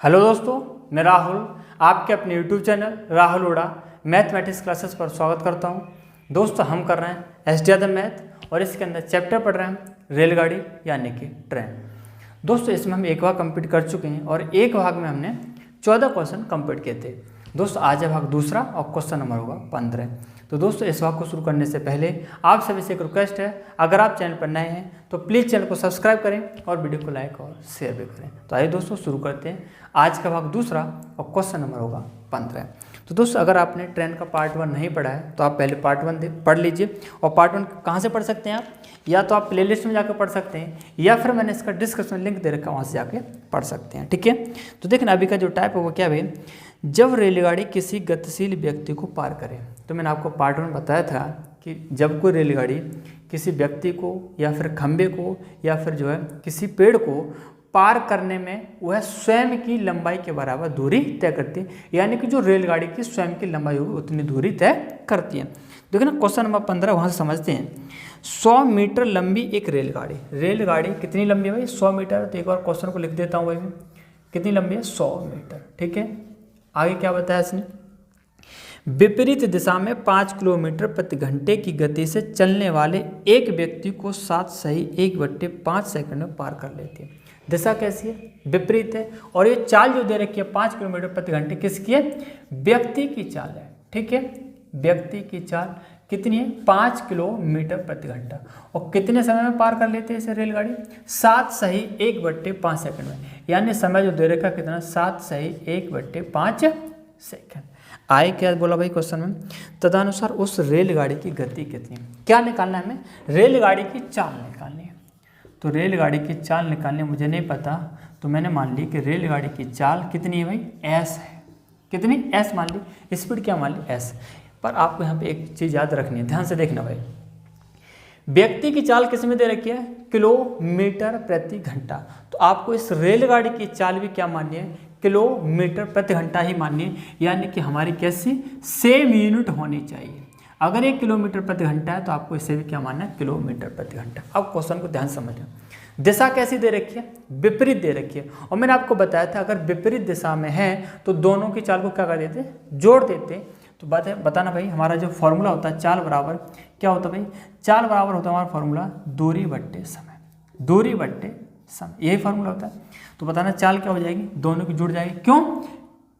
Hello दोस्तों, मैं राहुल आपके अपने यूट्यूब चैनल राहुल उड़ा मैथमेटिक्स क्लासेस पर स्वागत करता हूं। दोस्तों, हम कर रहे हैं एस डी मैथ और इसके अंदर चैप्टर पढ़ रहे हैं रेलगाड़ी यानी कि ट्रेन। दोस्तों, इसमें हम एक भाग कंप्लीट कर चुके हैं और एक भाग में हमने 14 क्वेश्चन कंप्लीट किए थे। दोस्तों, आज है भाग दूसरा और क्वेश्चन नंबर होगा 15। तो दोस्तों, इस भाग को शुरू करने से पहले आप सभी से एक रिक्वेस्ट है, अगर आप चैनल पर नए हैं तो प्लीज़ चैनल को सब्सक्राइब करें और वीडियो को लाइक और शेयर भी करें। तो आइए दोस्तों शुरू करते हैं आज का भाग दूसरा और क्वेश्चन नंबर होगा 15। तो दोस्तों, अगर आपने ट्रेन का पार्ट 1 नहीं पढ़ा है तो आप पहले पार्ट 1 पढ़ लीजिए। और पार्ट 1 कहाँ से पढ़ सकते हैं आप? या तो आप प्लेलिस्ट में जाकर पढ़ सकते हैं या फिर मैंने इसका डिस्क्रिप्शन लिंक दे रखा है, वहाँ से जाके पढ़ सकते हैं। ठीक है, तो देखना अभी का जो टाइप है वो क्या है, जब रेलगाड़ी किसी गतिशील व्यक्ति को पार करे। तो मैंने आपको पार्ट 1 बताया था कि जब कोई रेलगाड़ी किसी व्यक्ति को या फिर खंबे को या फिर जो है किसी पेड़ को पार करने में वह स्वयं की लंबाई के बराबर दूरी तय करती है, यानी कि जो रेलगाड़ी की स्वयं की लंबाई होगी उतनी दूरी तय करती है। देखो ना, क्वेश्चन नंबर 15 वहाँ से समझते हैं। 100 मीटर लंबी एक रेलगाड़ी कितनी लंबी है भाई? 100 मीटर। तो एक बार क्वेश्चन को लिख देता हूँ भाई मैं, कितनी लंबी है? 100 मीटर। ठीक है, आगे क्या बताया इसने? विपरीत दिशा में 5 किलोमीटर प्रति घंटे की गति से चलने वाले एक व्यक्ति को 7 सही 1/5 सेकंड में पार कर लेती है। दिशा कैसी है? विपरीत है। और ये चाल जो दे रखी है 5 किलोमीटर प्रति घंटे किसकी है? व्यक्ति की चाल है। ठीक है, व्यक्ति की चाल कितनी है? 5 किलोमीटर प्रति घंटा। और कितने समय में पार कर लेते हैं इसे रेलगाड़ी? 7 सही 1/5 सेकंड में। यानी समय जो दे रखा कितना? 7 सही 1/5 सेकंड। आए क्या बोला भाई क्वेश्चन में? तदनुसार उस रेलगाड़ी की गति कितनी है? क्या निकालना है हमें? रेलगाड़ी की चाल निकालनी है। तो रेलगाड़ी की चाल निकालनी मुझे नहीं पता, तो मैंने मान ली कि रेलगाड़ी की चाल कितनी है भाई? एस है। कितनी? एस मान ली। स्पीड क्या मान ली? एस। पर आपको यहाँ पे एक चीज़ याद रखनी है, ध्यान से देखना भाई। व्यक्ति की चाल किस में दे रखी है? किलोमीटर प्रति घंटा। तो आपको इस रेलगाड़ी की चाल भी क्या माननी है? किलोमीटर प्रति घंटा ही माननी है। यानी कि हमारी कैसी सेम यूनिट होनी चाहिए। अगर 1 किलोमीटर प्रति घंटा है तो आपको इसे भी क्या मानना है? किलोमीटर प्रति घंटा। अब क्वेश्चन को ध्यान समझिए। दिशा कैसी दे रखी है? विपरीत दे रखी है। और मैंने आपको बताया था अगर विपरीत दिशा में है तो दोनों की चाल को क्या कर देते? जोड़ देते। तो बात है, बताना भाई, हमारा जो फॉर्मूला होता है चाल बराबर क्या होता है भाई? चाल बराबर होता है हमारा फॉर्मूला दूरी बट्टे समय। दूरी बट्टे समय, यही फॉर्मूला होता है। तो बताना चाल क्या हो जाएगी? दोनों की जुड़ जाएगी। क्यों?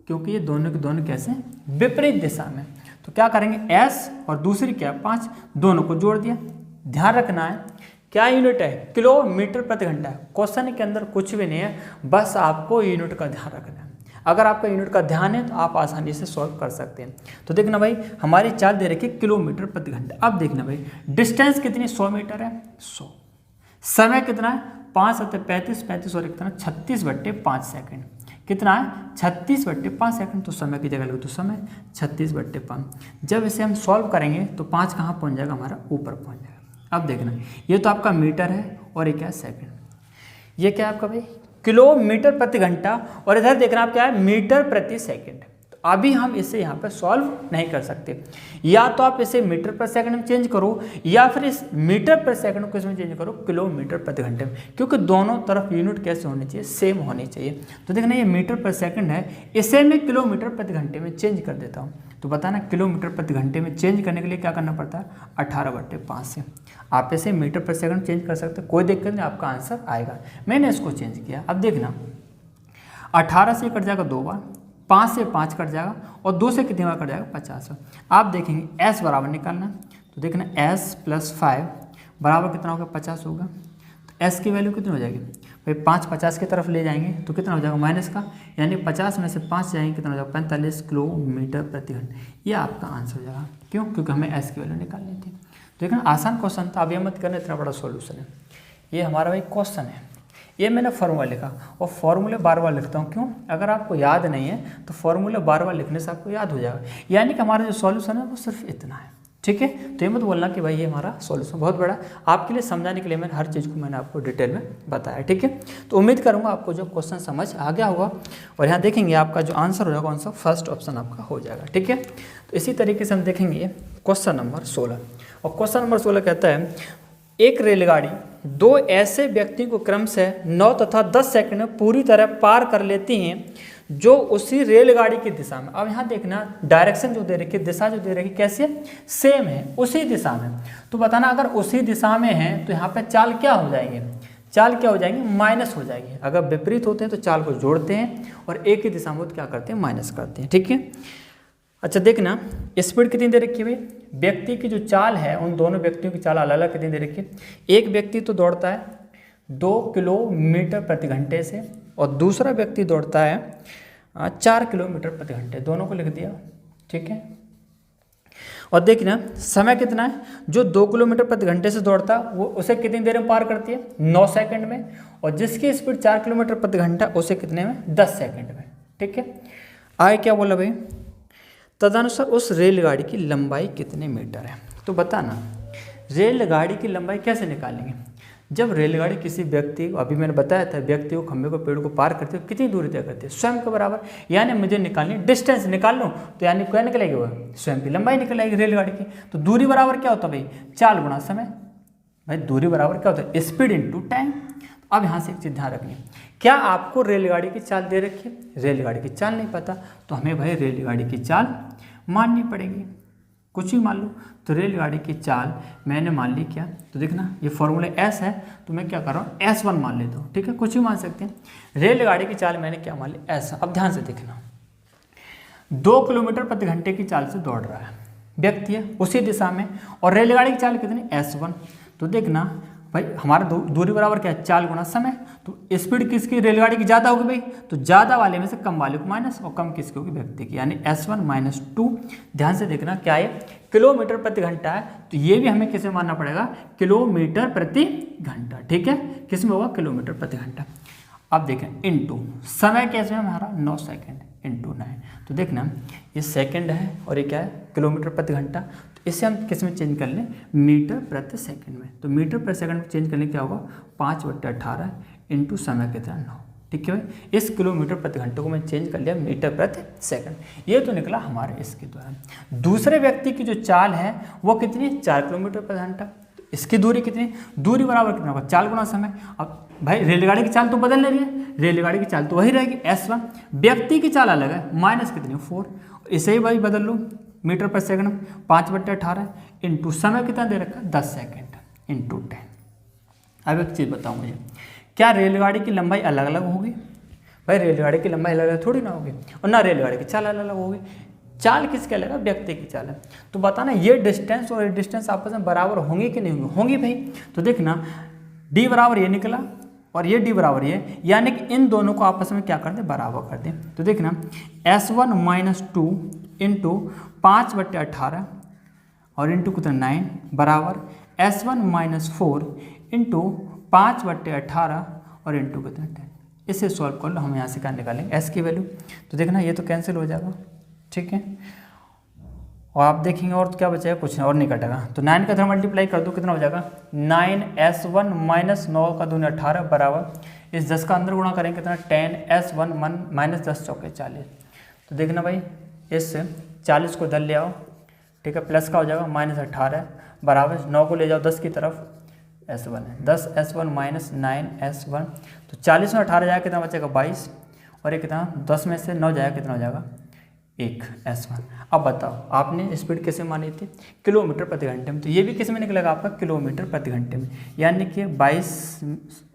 क्योंकि ये दोनों की दोनों कैसे? विपरीत दिशा में। तो क्या करेंगे? एस और दूसरी क्या? 5, दोनों को जोड़ दिया। ध्यान रखना है क्या यूनिट है? किलोमीटर प्रति घंटा। क्वेश्चन के अंदर कुछ भी नहीं है, बस आपको यूनिट का ध्यान रखना है। अगर आपका यूनिट का ध्यान है तो आप आसानी से सॉल्व कर सकते हैं। तो देखना भाई, हमारी चाल दे रखी है किलोमीटर प्रति घंटा। अब देखना भाई, डिस्टेंस कितनी? 100 मीटर है। 100। समय कितना है? 5 7 35, 35 और कितना? 36/5 सेकंड। कितना है? 36/5 सेकंड। तो समय की जगह लगे तो समय 36/5। जब इसे हम सॉल्व करेंगे तो 5 कहाँ पहुँच जाएगा? हमारा ऊपर पहुँच जाएगा। अब देखना, ये तो आपका मीटर है और ये क्या है? सेकंड। ये क्या है आपका भाई? किलोमीटर प्रति घंटा। और इधर देखना आप क्या है? मीटर प्रति सेकंड। तो अभी हम इसे यहाँ पे सॉल्व नहीं कर सकते। या तो आप इसे मीटर पर सेकंड में चेंज करो या फिर इस मीटर पर सेकंड को इसमें चेंज करो किलोमीटर प्रति घंटे में, क्योंकि दोनों तरफ यूनिट कैसे होनी चाहिए? सेम होनी चाहिए। तो देखना, ये मीटर पर सेकंड है, इसे मैं किलोमीटर प्रति घंटे में चेंज कर देता हूँ। तो बताना किलोमीटर प्रति घंटे में चेंज करने के लिए क्या करना पड़ता है? 18/5 से। आप इसे मीटर पर सेकंड चेंज कर सकते हैं, कोई दिक्कत नहीं, आपका आंसर आएगा। मैंने इसको चेंज किया। अब देखना, 18 से कट जाएगा 2 बार, 5 से 5 कट जाएगा और 2 से कितनी बार कट जाएगा? 50। आप देखेंगे एस बराबर निकालना। तो देखना, एस + 5 बराबर कितना होगा? 50 होगा। तो एस की वैल्यू कितनी हो जाएगी भाई? 5 50 की तरफ ले जाएंगे तो कितना हो जाएगा? माइनस का, यानी 50 में से 5 जाएंगे कितना हो जाएगा? 45 किलोमीटर प्रति घंटे। ये आपका आंसर हो जाएगा। क्यों? क्योंकि हमें एस की वैल्यू निकालनी थी। देखना, आसान क्वेश्चन था। अब ये मत करना इतना बड़ा सॉल्यूशन है। ये हमारा भाई क्वेश्चन है, ये मैंने फॉर्मूला लिखा और फॉर्मूले बार बार लिखता हूँ। क्यों? अगर आपको याद नहीं है तो फॉर्मूले बार बार लिखने से आपको याद हो जाएगा। यानी कि हमारा जो सॉल्यूशन है वो सिर्फ इतना है। ठीक है, तो ये मत बोलना कि भाई ये हमारा सॉल्यूशन बहुत बड़ा। आपके लिए समझाने के लिए मैंने हर चीज़ को मैंने आपको डिटेल में बताया। ठीक है, तो उम्मीद करूँगा आपको जो क्वेश्चन समझ आ गया होगा। और यहाँ देखेंगे आपका जो आंसर हो जाएगा कौन सा? फर्स्ट ऑप्शन आपका हो जाएगा। ठीक है, तो इसी तरीके से हम देखेंगे क्वेश्चन नंबर 16। और क्वेश्चन नंबर 16 कहता है, एक रेलगाड़ी 2 ऐसे व्यक्ति को क्रमशः 9 तथा 10 सेकंड में पूरी तरह पार कर लेती हैं जो उसी रेलगाड़ी की दिशा में, अब यहाँ देखना डायरेक्शन जो दे रखी है, दिशा जो दे रखी है कैसी है, सेम है, उसी दिशा में। तो बताना अगर उसी दिशा में है तो यहाँ पे चाल क्या हो जाएंगे, चाल क्या हो जाएंगे, माइनस हो जाएगी। अगर विपरीत होते हैं तो चाल को जोड़ते हैं और एक ही दिशा में हो तो क्या करते हैं, माइनस करते हैं। ठीक है, अच्छा देखना स्पीड कितनी दे रखी है भाई, व्यक्ति की जो चाल है उन दोनों व्यक्तियों की चाल अलग अलग कितनी दे रखी है। एक व्यक्ति तो दौड़ता है 2 किलोमीटर प्रति घंटे से और दूसरा व्यक्ति दौड़ता है 4 किलोमीटर प्रति घंटे, दोनों को लिख दिया। ठीक है, और देखना समय कितना है, जो 2 किलोमीटर प्रति घंटे से दौड़ता है वो उसे कितनी देर में पार करती है, 9 सेकंड में, और जिसकी स्पीड 4 किलोमीटर प्रति घंटा उसे कितने में, 10 सेकंड में। ठीक है, आगे क्या बोला भाई, तदनुसार उस रेलगाड़ी की लंबाई कितने मीटर है। तो बताना रेलगाड़ी की लंबाई कैसे निकालेंगे, जब रेलगाड़ी किसी व्यक्ति को, अभी मैंने बताया था व्यक्ति को खंभे को पेड़ को पार करते हो कितनी दूरी तय करती है, स्वयं के बराबर, यानी मुझे निकालनी डिस्टेंस निकाल लूँ तो यानी क्या निकलेगी, वो स्वयं की लंबाई निकल आएगी रेलगाड़ी की। तो दूरी बराबर क्या होता है भाई, चाल गुणा समय। भाई दूरी बराबर क्या होता है, स्पीड इनटू टाइम। अब यहाँ से एक चीज़ ध्यान रखनी, क्या आपको रेलगाड़ी की चाल दे रखी है, रेलगाड़ी की चाल नहीं पता तो हमें भाई रेलगाड़ी की चाल माननी पड़ेगी, कुछ भी मान लो। तो रेलगाड़ी की चाल मैंने मान ली क्या, तो देखना ये फॉर्मूला S है तो मैं क्या कर रहा हूँ S1 मान लेता हूँ। ठीक है, कुछ भी मान सकते हैं। रेलगाड़ी की चाल मैंने क्या मान ली, S। अब ध्यान से देखना 2 किलोमीटर प्रति घंटे की चाल से दौड़ रहा है व्यक्ति है उसी दिशा में, और रेलगाड़ी की चाल कितनी, S1। तो देखना भाई हमारा दूरी बराबर क्या है, चाल गुणा समय। तो स्पीड किसकी, रेलगाड़ी की ज़्यादा होगी भाई, तो ज़्यादा वाले में से कम वाले को माइनस, और कम किसकी होगी, व्यक्ति की, यानी S1 माइनस 2। ध्यान से देखना क्या है, किलोमीटर प्रति घंटा है तो ये भी हमें किस में मानना पड़ेगा, किलोमीटर प्रति घंटा। ठीक है, किस में होगा, किलोमीटर प्रति घंटा। अब देखें इनटू समय कैसे है हमारा, 9 सेकंड इनटू 9। तो देखना ये सेकंड है और ये क्या है, किलोमीटर प्रति घंटा। तो इसे हम किस में चेंज कर लें, मीटर प्रति सेकंड में। तो मीटर प्रति सेकंड में चेंज करने क्या होगा, 5/18 इंटू समय कितना, 9। ठीक है भाई, इस किलोमीटर प्रति घंटे को मैं चेंज कर लिया मीटर प्रति सेकंड। ये तो निकला हमारे इसके द्वारा। दूसरे व्यक्ति की जो चाल है वो कितनी है, 4 किलोमीटर प्रति घंटा। तो इसकी दूरी कितनी, दूरी बराबर कितना होगा, चाल गुणा समय। अब भाई रेलगाड़ी की चाल तो बदल नहीं रही है, रेलगाड़ी की चाल तो वही रहेगी S1, व्यक्ति की चाल अलग है, माइनस कितनी 4। इसे ही भाई बदल लो मीटर पर सेकंड में, 5/18 इंटू समय कितना दे रखा है, 10 सेकंड इंटू 10। अब एक चीज़ बताऊँ मुझे, क्या रेलगाड़ी की लंबाई अलग अलग होगी, भाई रेलगाड़ी की लंबाई अलग अलग थोड़ी ना होगी, और ना रेलगाड़ी की चाल अलग अलग होगी। चाल किसके अलग है, व्यक्ति की चाल है। तो बताना ये डिस्टेंस और ये डिस्टेंस आपस में बराबर होंगी कि नहीं होंगी, होंगी भाई। तो देखना D बराबर ये निकला और ये D बराबर ये, यानी कि इन दोनों को आपस में क्या कर दें, बराबर कर दें। तो देखना S1 माइनस 2 इंटू 5/18 और इंटू कितना 9 बराबर S1 माइनस 4 इंटू 5/18 और इंटू कितना 10। इसे सॉल्व कर लो, हम यहाँ से क्या निकालेंगे, S की वैल्यू। तो देखना ये तो कैंसिल हो जाएगा। ठीक है, और आप देखेंगे और क्या बचेगा, कुछ नहीं और नहीं कटेगा। तो 9 का 10 मल्टीप्लाई कर दो, कितना हो जाएगा 9S1 माइनस 9 का 2 18 बराबर इस 10 का अंदर गुणा करेंगे कितना 10S1 माइनस 10 चौके 40। तो देखना भाई इस 40 को इधर ले आओ, ठीक है, प्लस का हो जाएगा -18 बराबर 9 को ले जाओ 10 की तरफ, S1 है 10S1 माइनस 9S1। तो 40 में 18 जाएगा कितना बचेगा 22, और ये कितना 10 में से 9 जाएगा कितना हो जाएगा 1 S1। अब बताओ आपने स्पीड कैसे मानी थी, किलोमीटर प्रति घंटे में। तो ये भी किस में निकलेगा आपका, किलोमीटर प्रति घंटे में, यानी कि 22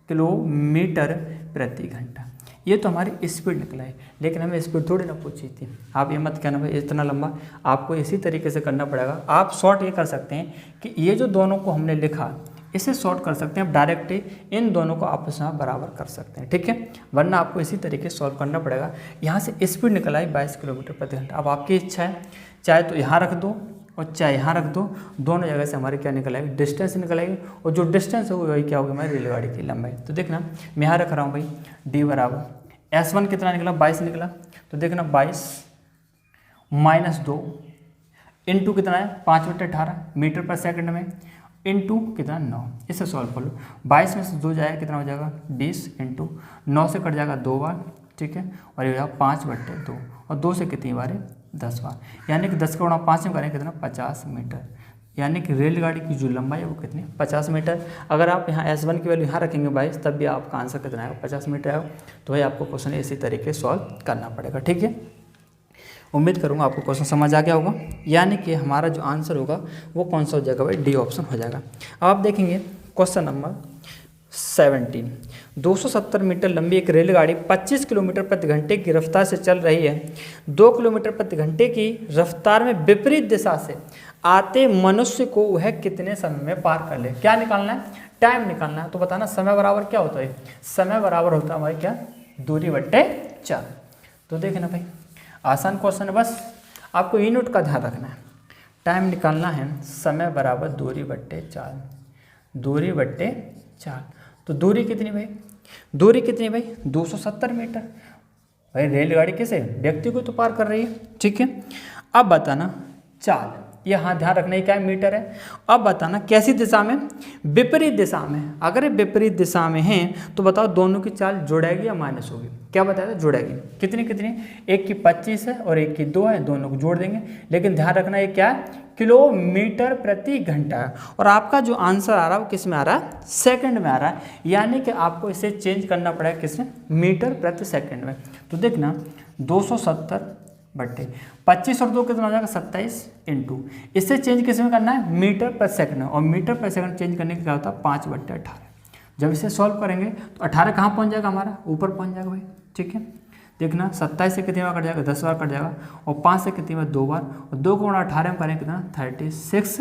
किलोमीटर प्रति घंटा। ये तो हमारी स्पीड निकला है, लेकिन हमें स्पीड थोड़ी ना पूछी थी। आप ये मत कहना भाई इतना लंबा, आपको इसी तरीके से करना पड़ेगा। आप शॉर्ट ये कर सकते हैं कि ये जो दोनों को हमने लिखा इसे शॉर्ट कर सकते हैं, आप डायरेक्ट इन दोनों को आपस में बराबर कर सकते हैं। ठीक है, वरना आपको इसी तरीके से सॉल्व करना पड़ेगा। यहाँ से स्पीड निकल आई 22 किलोमीटर प्रति घंटा। अब आपकी इच्छा है, चाहे तो यहाँ रख दो और चाहे यहाँ रख दो, दोनों जगह से हमारी क्या निकल आएगी, डिस्टेंस निकल आएगी, और जो डिस्टेंस होगी वही क्या होगी, हमारी रेलगाड़ी की लंबाई। तो देखना मैं यहाँ रख रहा हूँ भाई D बराबर S1 कितना निकला 22 निकला। तो देखना 22 माइनस 2 इंटू कितना है 5/18 मीटर पर सेकंड में, इंटू कितना 9। इसे सॉल्व कर लो, 22 में से 2 जाएगा कितना हो जाएगा 20 इंटू 9 से कट जाएगा 2 बार, ठीक है, और ये हो जाएगा 5/2, और 2 से कितनी बार है 10 बार, यानी कि 10 का गुणा 5 में करें कितना 50 मीटर। यानी कि रेलगाड़ी की जो लंबाई है वो कितनी 50 मीटर। अगर आप यहाँ S1 की वैल्यू यहाँ रखेंगे 22, तब भी आपका आंसर कितना आएगा 50 मीटर आएगा। तो भाई आपको क्वेश्चन इसी तरीके से सॉल्व करना पड़ेगा, ठीक है। उम्मीद करूँगा आपको क्वेश्चन समझ आ गया होगा। यानी कि हमारा जो आंसर होगा वो कौन सा हो जाएगा भाई, डी ऑप्शन हो जाएगा। अब आप देखेंगे क्वेश्चन नंबर 17, 270 मीटर लंबी एक रेलगाड़ी 25 किलोमीटर प्रति घंटे की रफ्तार से चल रही है। 2 किलोमीटर प्रति घंटे की रफ्तार में विपरीत दिशा से आते मनुष्य को वह कितने समय में पार कर ले। क्या निकालना है, टाइम निकालना है। तो बताना समय बराबर क्या होता है, समय बराबर होता है भाई क्या, दूरी बट्टे 4। तो देखना भाई आसान क्वेश्चन है, बस आपको यूनिट का ध्यान रखना है। टाइम निकालना है, समय बराबर दूरी बट्टे 4, दूरी बट्टे 4। तो दूरी कितनी भाई, दूरी कितनी भाई 270 मीटर। भाई रेलगाड़ी किसे, व्यक्ति को तो पार कर रही है, ठीक है। अब बताना चाल, यहाँ ध्यान रखना ही क्या है, मीटर है। अब बताना कैसी दिशा में, विपरीत दिशा में। अगर ये विपरीत दिशा में है तो बताओ दोनों की चाल जुड़ेगी या माइनस होगी। क्या बताया था, जुड़ेगी। कितनी कितनी, एक की 25 है और एक की 2 है, दोनों को जोड़ देंगे। लेकिन ध्यान रखना ये क्या है, किलोमीटर प्रति घंटा है। और आपका जो आंसर आ रहा है वो किस में आ रहा है, सेकंड में आ रहा है। यानी कि आपको इसे चेंज करना पड़ेगा किसमें, मीटर प्रति सेकंड में। तो देखना 270 बट्टे 25 और 2 कितना हो जाएगा 27 इंटू, इससे चेंज किस में करना है, मीटर पर सेकंड। और मीटर पर सेकंड चेंज करने का क्या होता है 5/18। जब इसे सॉल्व करेंगे तो 18 कहाँ पहुँच जाएगा, हमारा ऊपर पहुँच जाएगा भाई, ठीक है। देखना 27 से कितनी बार कट जाएगा, 10 बार कट जाएगा। और 5 से कितनी बार, 2 बार। और 2 को गुणा 18 में करेंगे कितना 36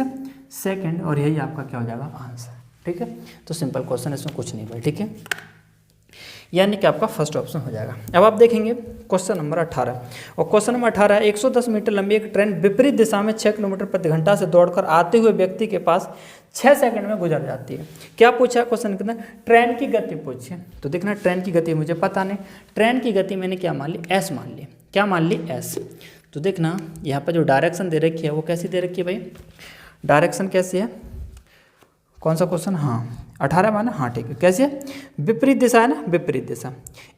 सेकेंड। और यही आपका क्या हो जाएगा आंसर, ठीक है। तो सिंपल क्वेश्चन, इसमें कुछ नहीं भाई, ठीक है। यानी कि आपका फर्स्ट ऑप्शन हो जाएगा। अब आप देखेंगे क्वेश्चन नंबर 18। और क्वेश्चन नंबर 18, 110 मीटर लंबी एक ट्रेन विपरीत दिशा में 6 किलोमीटर प्रति घंटा से दौड़कर आते हुए व्यक्ति के पास 6 सेकंड में गुजर जाती है। क्या पूछा क्वेश्चन, कितना, ट्रेन की गति पूछी। तो देखना ट्रेन की गति मुझे पता नहीं, ट्रेन की गति मैंने क्या मान ली, एस मान ली। क्या मान ली, एस। तो देखना यहाँ पर जो डायरेक्शन दे रखी है वो कैसी दे रखी है भाई, डायरेक्शन कैसी है, कौन सा क्वेश्चन, हाँ 18 माना, हाँ ठीक है। कैसे, विपरीत दिशा है ना, विपरीत दिशा।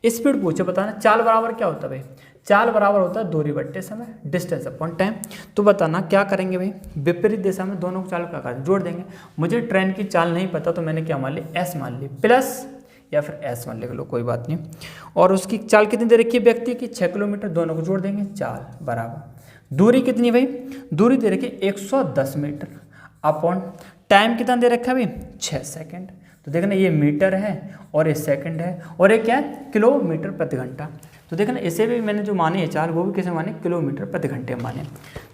स्पीड पूछे, बताना चाल बराबर क्या होता है भाई, चाल बराबर होता है दूरी बट्टे समय, डिस्टेंस अपॉन टाइम। तो बताना क्या करेंगे भाई, विपरीत दिशा में दोनों को चाल क्या करें, जोड़ देंगे। मुझे ट्रेन की चाल नहीं पता तो मैंने क्या मान ली, एस मान ली, प्लस या फिर एस मान लिख लो, कोई बात नहीं। और उसकी चाल कितनी दे रखी है व्यक्ति की, 6 किलोमीटर, दोनों को जोड़ देंगे, चाल बराबर दूरी कितनी भाई, दूरी दे रखी है 110 मीटर अपॉन टाइम कितना दे रखा है भाई 6 सेकंड। तो देखना ये मीटर है और ये सेकंड है और ये क्या है, किलोमीटर प्रति घंटा। तो देखना इसे भी मैंने जो मानी है चाल वो भी कैसे माने, किलोमीटर प्रति घंटे माने।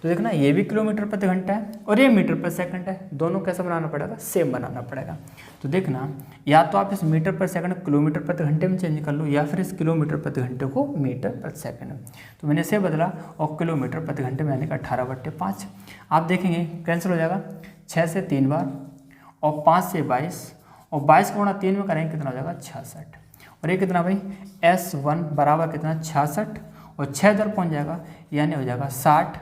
तो देखना ये भी किलोमीटर प्रति घंटा है और ये मीटर प्रति सेकंड है, दोनों कैसे बनाना पड़ेगा, सेम बनाना पड़ेगा। तो देखना या तो आप इस मीटर प्रति सेकंड किलोमीटर प्रति घंटे में चेंज कर लो या फिर इस किलोमीटर प्रति घंटे को मीटर प्रति सेकंड में। तो मैंने इसे बदला और किलोमीटर प्रति घंटे में यानी कि 18/5। आप देखेंगे कैंसिल हो जाएगा, 6 से 3 बार और 5 से 22 और 22 को गुणा 3 में करेंगे कितना हो जाएगा 66। और ये कितना भाई S1 बराबर कितना 66 और 6 इधर पहुँच जाएगा यानी हो जाएगा 60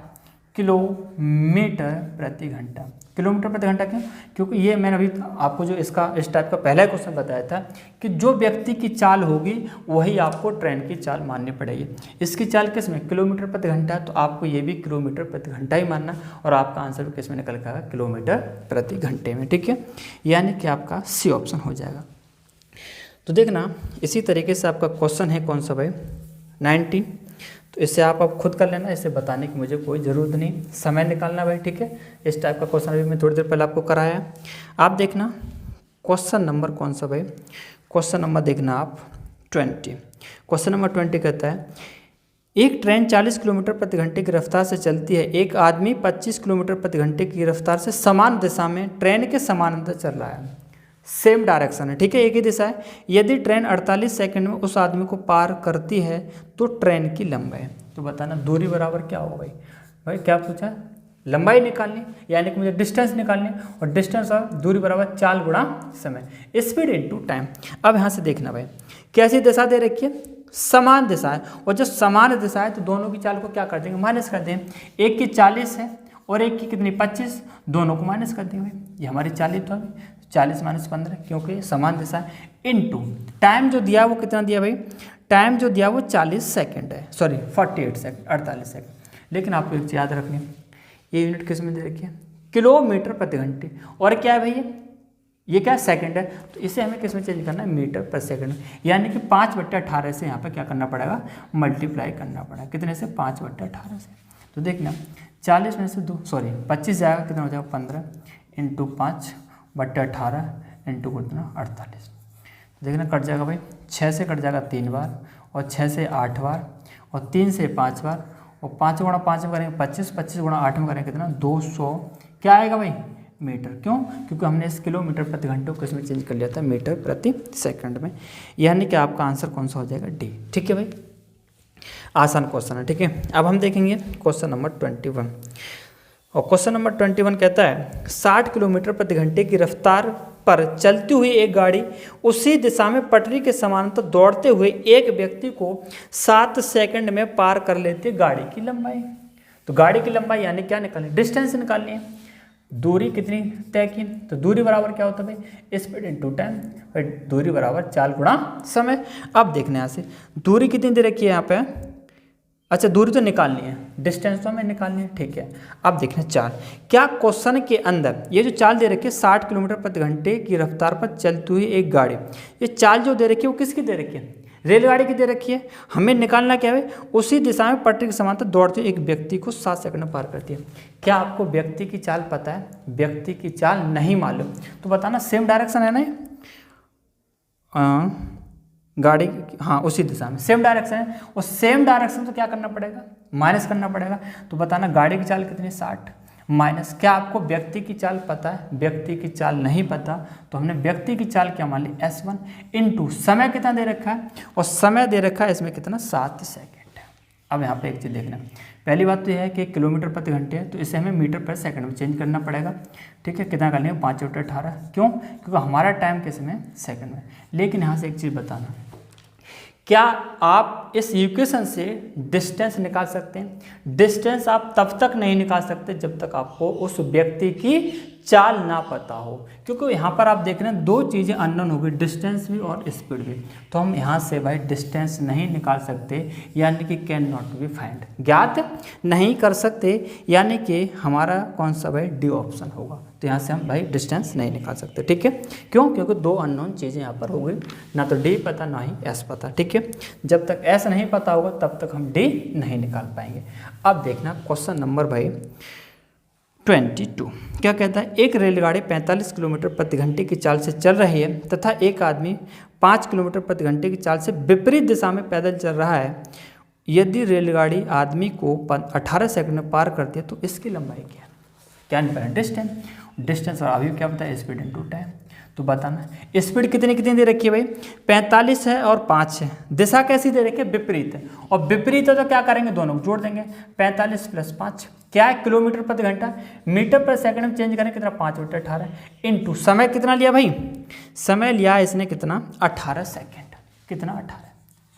किलोमीटर प्रति घंटा। किलोमीटर प्रति घंटा क्यों, क्योंकि ये मैंने अभी आपको जो इसका इस टाइप का पहला क्वेश्चन बताया था कि जो व्यक्ति की चाल होगी वही आपको ट्रेन की चाल माननी पड़ेगी। इसकी चाल किस में, किलोमीटर प्रति घंटा, तो आपको ये भी किलोमीटर प्रति घंटा ही मानना और आपका आंसर भी किस में निकल जाएगा, किलोमीटर प्रति घंटे में, ठीक है। यानी कि आपका सी ऑप्शन हो जाएगा। तो देखना इसी तरीके से आपका क्वेश्चन है कौन सा भाई 19। तो इसे आप अब खुद कर लेना, इसे बताने की मुझे कोई ज़रूरत नहीं, समय निकालना भाई, ठीक है। इस टाइप का क्वेश्चन अभी मैं थोड़ी देर पहले आपको कराया। आप देखना क्वेश्चन नंबर कौन सा भाई, क्वेश्चन नंबर देखना आप 20। क्वेश्चन नंबर 20 कहता है एक ट्रेन 40 किलोमीटर प्रति घंटे की रफ्तार से चलती है, एक आदमी 25 किलोमीटर प्रति घंटे की रफ्तार से समान दिशा में ट्रेन के समानांतर चल रहा है, सेम डायरेक्शन है, ठीक है, एक ही दिशा है। यदि ट्रेन 48 सेकंड में उस आदमी को पार करती है तो ट्रेन की लंबाई, तो बताना दूरी बराबर क्या होगा भाई, भाई क्या पूछा, लंबाई निकालनी, यानी कि मुझे डिस्टेंस निकालनी और डिस्टेंस और दूरी बराबर चाल गुणा समय, स्पीड इनटू टाइम। अब यहाँ से देखना भाई कैसी दिशा दे रखी है, समान दिशा है, और जब समान दिशा है तो दोनों की चाल को क्या कर देंगे, माइनस कर देंगे। एक की 40 है और एक की कितनी 25, दोनों को माइनस कर देंगे। ये हमारी 40 तो अभी 40 - 15 क्योंकि समान दिशा है, इनटू टाइम जो दिया वो कितना दिया भाई, टाइम जो दिया वो 40 सेकंड है, सॉरी 48 सेकंड, 48 सेकंड। लेकिन आपको एक चीज़ याद रखनी, ये यूनिट किस में दे रखी है, किलोमीटर प्रति घंटे। और क्या है भैया, ये क्या सेकंड है, तो इसे हमें किस में चेंज करना है, मीटर पर सेकंड। यानी कि 5/18 से यहाँ पे क्या करना पड़ेगा, मल्टीप्लाई करना पड़ेगा। कितने से, 5/18 से। तो देखना 40 में से 25 जाएगा, कितना हो जाएगा 15 इंटू 5/18 इंटू कितना 48। देखना कट जाएगा भाई, 6 से कट जाएगा 3 बार, और 6 से 8 बार, और 3 से 5 बार, और 5 गुणा 5 में करेंगे 25, 25 गुणा 8 में करेंगे कितना 200 क्या आएगा भाई, मीटर। क्यों, क्योंकि हमने इस किलोमीटर प्रति घंटे को किसमें चेंज कर लिया था, मीटर प्रति सेकंड में। यानी कि आपका आंसर कौन सा हो जाएगा, डी। ठीक है भाई, आसान क्वेश्चन है। ठीक है, अब हम देखेंगे क्वेश्चन नंबर 21। और क्वेश्चन नंबर 21 कहता है 60 किलोमीटर प्रति घंटे की रफ्तार पर चलती हुई एक गाड़ी उसी दिशा में पटरी के समानांतर दौड़ते हुए एक व्यक्ति को 7 सेकंड में पार कर लेती है। गाड़ी की लंबाई, तो गाड़ी की लंबाई यानी क्या निकालनी, डिस्टेंस निकालनी है। दूरी कितनी तय की, तो दूरी बराबर क्या होता है भाई, स्पीड इनटू टाइम। दूरी बराबर चाल गुणा समय। अब देखने यहाँ से दूरी कितनी दे रखी है यहाँ पे, अच्छा दूरी तो निकालनी है, डिस्टेंस तो हमें निकालनी है। ठीक है, अब देखना चाल, क्या क्वेश्चन के अंदर ये जो चाल दे रखी है 60 किलोमीटर प्रति घंटे की रफ्तार पर चलती हुई एक गाड़ी, ये चाल जो दे रखी है वो किसकी दे रखी है, रेलगाड़ी की दे रखी है। हमें निकालना क्या है, उसी दिशा में पटरी के समांतर दौड़ते हुए एक व्यक्ति को 7 सेकंड में पार करती है। क्या आपको व्यक्ति की चाल पता है, व्यक्ति की चाल नहीं मालूम, तो बताना सेम डायरेक्शन है ना गाड़ी, हाँ उसी दिशा में सेम डायरेक्शन है, और सेम डायरेक्शन तो क्या करना पड़ेगा, माइनस करना पड़ेगा। तो बताना गाड़ी की चाल कितनी, 60 माइनस, क्या आपको व्यक्ति की चाल पता है, व्यक्ति की चाल नहीं पता, तो हमने व्यक्ति की चाल क्या मान ली, S1 इंटू समय कितना दे रखा है, और समय दे रखा है इसमें कितना 7 सेकेंड है। अब यहाँ पे एक चीज़ देखना, पहली बात तो यह है कि किलोमीटर प्रति घंटे है, तो इसे हमें मीटर पर सेकंड में चेंज करना पड़ेगा। ठीक है, कितना कर लेंगे 5/18, क्यों, क्योंकि हमारा टाइम किस में, सेकंड में। लेकिन यहाँ से एक चीज़ बताना, क्या आप इस इक्वेशन से डिस्टेंस निकाल सकते हैं। डिस्टेंस आप तब तक नहीं निकाल सकते जब तक आपको उस व्यक्ति की चाल ना पता हो, क्योंकि यहाँ पर आप देख रहे हैं 2 चीज़ें अननोन हो गई, डिस्टेंस भी और स्पीड भी। तो हम यहाँ से भाई डिस्टेंस नहीं निकाल सकते, यानी कि कैन नॉट बी फाइंड, ज्ञात नहीं कर सकते, यानी कि हमारा कौन सा भाई, डी ऑप्शन होगा। तो यहाँ से हम भाई डिस्टेंस नहीं निकाल सकते। ठीक है, क्यों, क्योंकि 2 अननोन चीज़ें यहाँ पर हो गई, ना तो डी पता ना ही एस पता। ठीक है, जब तक एस नहीं पता होगा तब तक हम डी नहीं निकाल पाएंगे। अब देखना क्वेश्चन नंबर भाई 22 क्या कहता है, एक रेलगाड़ी 45 किलोमीटर प्रति घंटे की चाल से चल रही है तथा एक आदमी 5 किलोमीटर प्रति घंटे की चाल से विपरीत दिशा में पैदल चल रहा है। यदि रेलगाड़ी आदमी को 18 सेकंड में पार करती है तो इसकी लंबाई क्या है, क्या निकालना, डिस्टेंस। डिस्टेंस और अभी क्या बताया, स्पीड इनटू टाइम। तो बताना स्पीड कितनी कितनी दे रखी है भाई, 45 है और 5 है। दिशा कैसी दे रखी है, विपरीत है, और विपरीत है तो क्या करेंगे, दोनों को जोड़ देंगे, 45 + 5 क्या है, किलोमीटर प्रति घंटा। मीटर पर सेकंड में चेंज करें कितना, 5/18 इंटू समय कितना लिया भाई, समय लिया इसने कितना 18 सेकंड, कितना 18।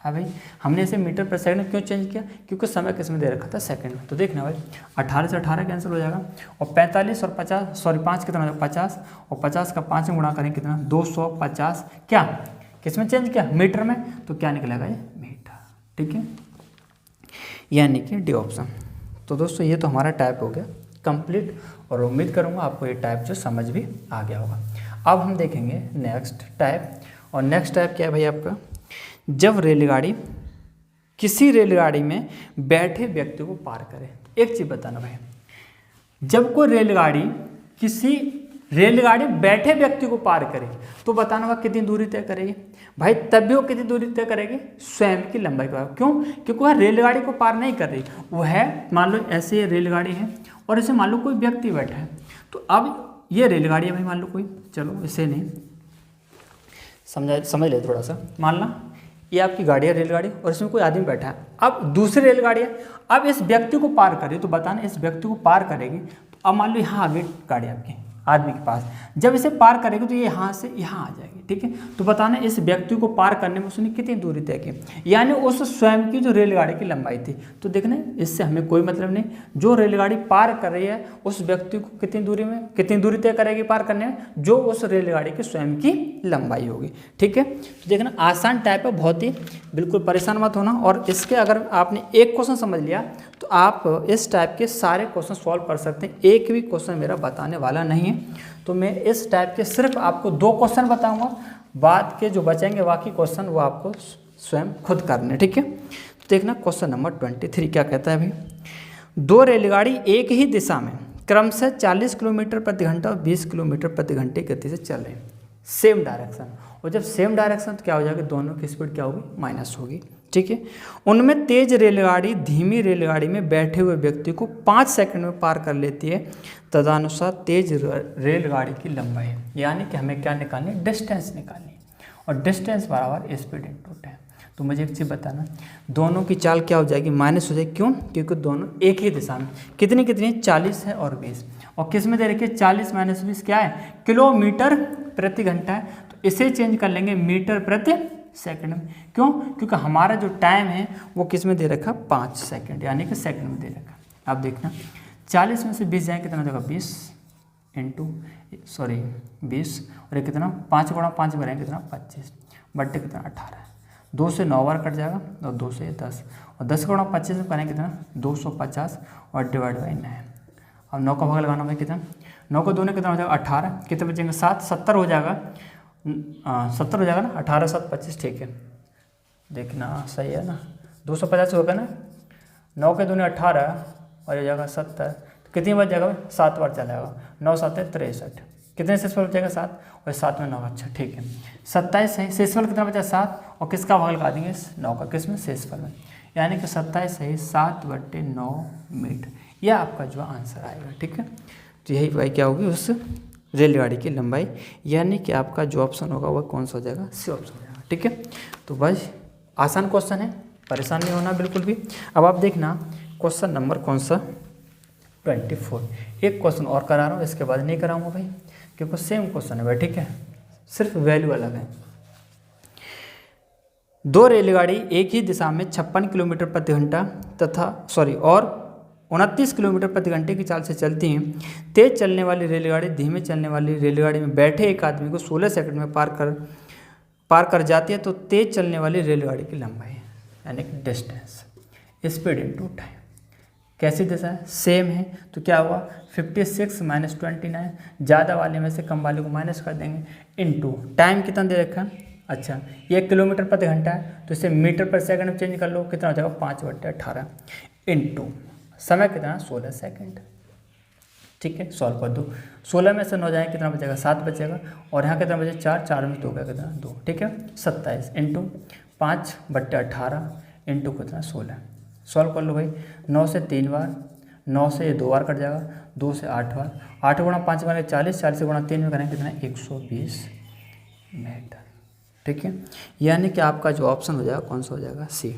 हाँ भाई, हमने इसे मीटर पर सेकंड क्यों चेंज किया, क्योंकि समय किस में दे रखा था, सेकंड में। तो देखना भाई 18 से 18 कैंसिल हो जाएगा, और 45 और 5 कितना हो जाएगा 50, और 50 का 5 में गुणा करें कितना 250, क्या किस में चेंज किया, मीटर में। तो क्या निकलेगा ये, मीटर। ठीक है, यानी कि डी ऑप्शन। तो दोस्तों ये तो हमारा टाइप हो गया कंप्लीट, और उम्मीद करूँगा आपको ये टाइप जो समझ भी आ गया होगा। अब हम देखेंगे नेक्स्ट टाइप, और नेक्स्ट टाइप क्या है भाई आपका, जब रेलगाड़ी किसी रेलगाड़ी में बैठे व्यक्ति को पार करे। एक चीज़ बताना भाई, जब कोई रेलगाड़ी किसी रेलगाड़ी बैठे व्यक्ति को पार करेगी तो बताना वह कितनी दूरी तय करेगी भाई, तब भी वो कितनी दूरी तय करेगी, स्वयं की लंबाई पर। क्यों, क्योंकि वह रेलगाड़ी को पार नहीं कर रही, वह है मान लो ऐसे ये रेलगाड़ी है और इसे मान लो कोई व्यक्ति बैठा है, तो अब ये रेलगाड़ी है भाई, मान लो कोई, चलो इसे नहीं समझ ले थोड़ा सा, मान ला ये आपकी गाड़ी है रेलगाड़ी, और इसमें कोई आदमी बैठा है। अब दूसरी रेलगाड़ी है, अब इस व्यक्ति को पार करे, तो बताना इस व्यक्ति को पार करेगी, तो अब मान लो यहाँ आ गई गाड़ी आपकी आदमी के पास, जब इसे पार करेगी तो ये यहाँ से यहाँ आ जाएगी। ठीक है, तो बताना इस व्यक्ति को पार करने में उसने कितनी दूरी तय की, यानी उस स्वयं की जो रेलगाड़ी की लंबाई थी। तो देखना इससे हमें कोई मतलब नहीं, जो रेलगाड़ी पार कर रही है उस व्यक्ति को कितनी दूरी तय करेगी पार करने में, जो उस रेलगाड़ी की स्वयं की लंबाई होगी। ठीक है, तो देखना आसान टाइप है बहुत ही, बिल्कुल परेशान मत होना। और इसके अगर आपने एक क्वेश्चन समझ लिया तो आप इस टाइप के सारे क्वेश्चन सॉल्व कर सकते हैं, एक भी क्वेश्चन मेरा बताने वाला नहीं है। तो मैं इस टाइप के सिर्फ आपको 2 क्वेश्चन बताऊंगा, बाद के जो बचेंगे बाकी क्वेश्चन वो आपको स्वयं खुद करने, ठीक है। तो देखना क्वेश्चन नंबर 23 क्या कहता है भाई, 2 रेलगाड़ी एक ही दिशा में क्रमशः 40 किलोमीटर प्रति घंटा और 20 किलोमीटर प्रति घंटे की गति से चल रहे हैं, सेम डायरेक्शन। और जब सेम डायरेक्शन तो क्या हो जाएगा, दोनों की स्पीड क्या होगी, माइनस होगी, ठीक है। उनमें तेज रेलगाड़ी धीमी रेलगाड़ी में बैठे हुए व्यक्ति को 5 सेकंड में पार कर लेती है, तदनुसार तेज रेलगाड़ी की लंबाई, यानी कि हमें क्या निकालनी है, डिस्टेंस निकालनी है। और डिस्टेंस बराबर स्पीड इनटू टाइम। तो मुझे एक चीज़ बताना, दोनों की चाल क्या हो जाएगी, माइनस हो जाएगी, क्यों, क्योंकि दोनों एक ही दिशा में, कितनी 40 है और 20, और किस में दे रखिए 40 माइनस 20 क्या है, किलोमीटर प्रति घंटा है। तो इसे चेंज कर लेंगे मीटर प्रति सेकंड में, क्यों, क्योंकि हमारा जो टाइम है वो किस में दे रखा, 5 सेकंड, यानी कि सेकंड में दे रखा। अब देखना 40 में से 20 जाए कितना देगा, 20 और ये कितना 5 गुणा 5 बनाएंगे कितना 25 बट्टे कितना 18, 2 से 9 बार कट जाएगा और 2 से 10, और 10 गुणा 25 में करेंगे कितना 250 और डिवाइड बाई 9। अब 9 का भाग लगाना भाई कितना, 9 को 2 ने कितना हो जाएगा 18, कितने बचेंगे 7, 70 हो जाएगा, 70 हो जाएगा ना, 18 7 25, ठीक है। देखना सही है ना, 250 होगा ना, 9 के 2 ने 18 और हो जाएगा 70, तो कितनी बार जाएगा भाई, 7 बार चलाएगा, 9 7 63, कितने शेषफल बचेगा 7, और 7 में 9, अच्छा ठीक है 27 है, शेषफल कितना बचा 7, और किसका भाग लगा देंगे 9 का, किस में, शेषफल में, यानी कि 27 है 7/9 मीटर, यह आपका जो आंसर आएगा, ठीक है। तो यही भाई क्या होगी उस रेलगाड़ी की लंबाई, यानी कि आपका जो ऑप्शन होगा वह कौन सा हो जाएगा, सी ऑप्शन हो जाएगा, ठीक है। तो बस आसान क्वेश्चन है, परेशान नहीं होना बिल्कुल भी। अब आप देखना क्वेश्चन नंबर कौन सा 24, एक क्वेश्चन और करा रहा हूँ, इसके बाद नहीं कराऊंगा भाई, क्योंकि सेम क्वेश्चन है भाई, ठीक है, सिर्फ वैल्यू अलग है। 2 रेलगाड़ी एक ही दिशा में 56 किलोमीटर प्रति घंटा और 29 किलोमीटर प्रति घंटे की चाल से चलती हैं। तेज चलने वाली रेलगाड़ी धीमे चलने वाली रेलगाड़ी में बैठे एक आदमी को 16 सेकंड में पार कर जाती है। तो तेज चलने वाली रेलगाड़ी की लंबाई यानी कि डिस्टेंस, स्पीड इनटू टाइम, कैसी दिशा है, सेम है, तो क्या हुआ 56 माइनस 29, ज़्यादा वाले में से कम वाले को माइनस कर देंगे, इनटू टाइम कितना दे रखा है, अच्छा ये किलोमीटर प्रति घंटा है तो इसे मीटर पर सेकंड में चेंज कर लो, कितना हो जाएगा 5/18, इनटू समय कितना 16 सेकंड, ठीक है। सॉल्व कर दो, 16 में से 9 जाए कितना बचेगा 7 बचेगा, और यहाँ कितना बचेगा 4, 4 में 2 का कितना 2, ठीक है। 27 इंटू 5/18 इंटू कितना 16, सॉल्व कर लो भाई, 9 से 3 बार, 9 से 2 बार कट जाएगा, 2 से 8 बार, 8 गुणा 5 बने 40, 40 गुणा 3 में करेंगे कितना 120 मीटर, ठीक है। यानी कि आपका जो ऑप्शन हो जाएगा कौन सा हो जाएगा, सी।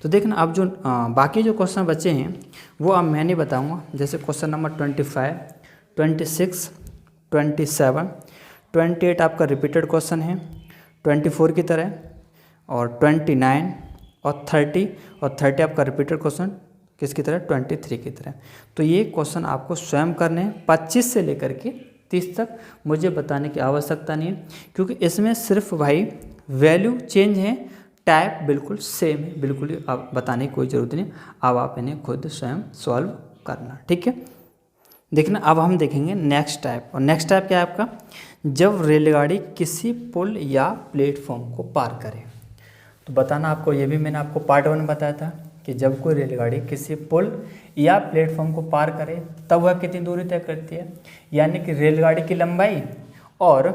तो देखना अब जो बाकी जो क्वेश्चन बचे हैं वो अब मैं नहीं बताऊंगा, जैसे क्वेश्चन नंबर 25, 26, 27, 28 आपका रिपीटेड क्वेश्चन है 24 की तरह, और 29 और 30 आपका रिपीटेड क्वेश्चन किसकी तरह 23 की तरह। तो ये क्वेश्चन आपको स्वयं करने हैं 25 से लेकर के 30 तक, मुझे बताने की आवश्यकता नहीं है, क्योंकि इसमें सिर्फ भाई वैल्यू चेंज है, टाइप बिल्कुल सेम है, बिल्कुल ही आप बताने की कोई ज़रूरत नहीं, अब आप इन्हें खुद स्वयं सॉल्व करना, ठीक है। देखना अब हम देखेंगे नेक्स्ट टाइप, और नेक्स्ट टाइप क्या है आपका, जब रेलगाड़ी किसी पुल या प्लेटफॉर्म को पार करे। तो बताना आपको, ये भी मैंने आपको पार्ट 1 में बताया था कि जब कोई रेलगाड़ी किसी पुल या प्लेटफॉर्म को पार करे तब वह कितनी दूरी तय करती है, यानी कि रेलगाड़ी की लंबाई और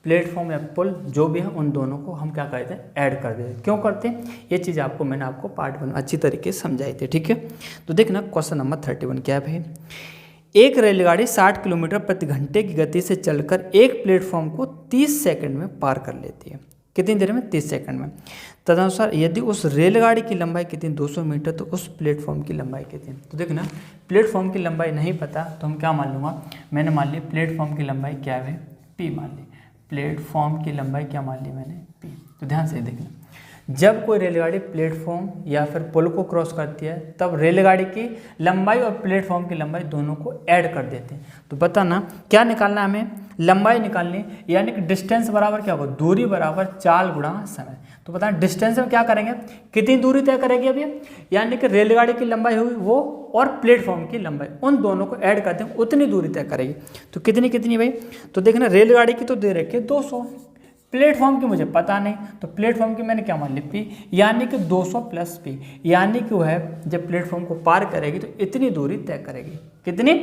प्लेटफॉर्म या पुल जो भी है उन दोनों को हम क्या करते हैं, ऐड कर देते हैं। क्यों करते हैं, ये चीज़ आपको मैंने आपको पार्ट 1 में अच्छी तरीके से समझाई थी, ठीक है। तो देखना क्वेश्चन नंबर 31 क्या है भाई, एक रेलगाड़ी 60 किलोमीटर प्रति घंटे की गति से चलकर एक प्लेटफॉर्म को 30 सेकंड में पार कर लेती है, कितनी देर में 30 सेकंड में। तदनुसार यदि उस रेलगाड़ी की लंबाई कितनी 200 मीटर, तो उस प्लेटफॉर्म की लंबाई कितनी। तो देखना प्लेटफॉर्म की लंबाई नहीं पता तो हम क्या मान लूँगा, मैंने मान ली प्लेटफॉर्म की लंबाई क्या है, पी मान ली, प्लेटफॉर्म की लंबाई क्या मान ली मैंने, पी। तो ध्यान से देखना, जब कोई रेलगाड़ी प्लेटफॉर्म या फिर पुल को क्रॉस करती है तब रेलगाड़ी की लंबाई और प्लेटफॉर्म की लंबाई दोनों को ऐड कर देते हैं। तो बताना क्या निकालना हमें, लंबाई निकालनी है, यानी कि डिस्टेंस बराबर क्या होगा, दूरी बराबर चाल गुणा समय। तो बताएं डिस्टेंस में क्या करेंगे, कितनी दूरी तय करेगी अभी, यानी कि रेलगाड़ी की लंबाई होगी वो और प्लेटफॉर्म की लंबाई, उन दोनों को ऐड करते हैं उतनी दूरी तय करेगी। तो कितनी कितनी भाई, तो देखना रेलगाड़ी की तो दे रखी है 200, प्लेटफॉर्म की मुझे पता नहीं, तो प्लेटफॉर्म की मैंने क्या मान ली पी, यानी कि 200 प्लस पी, यानी कि वह जब प्लेटफॉर्म को पार करेगी तो इतनी दूरी तय करेगी। कितनी,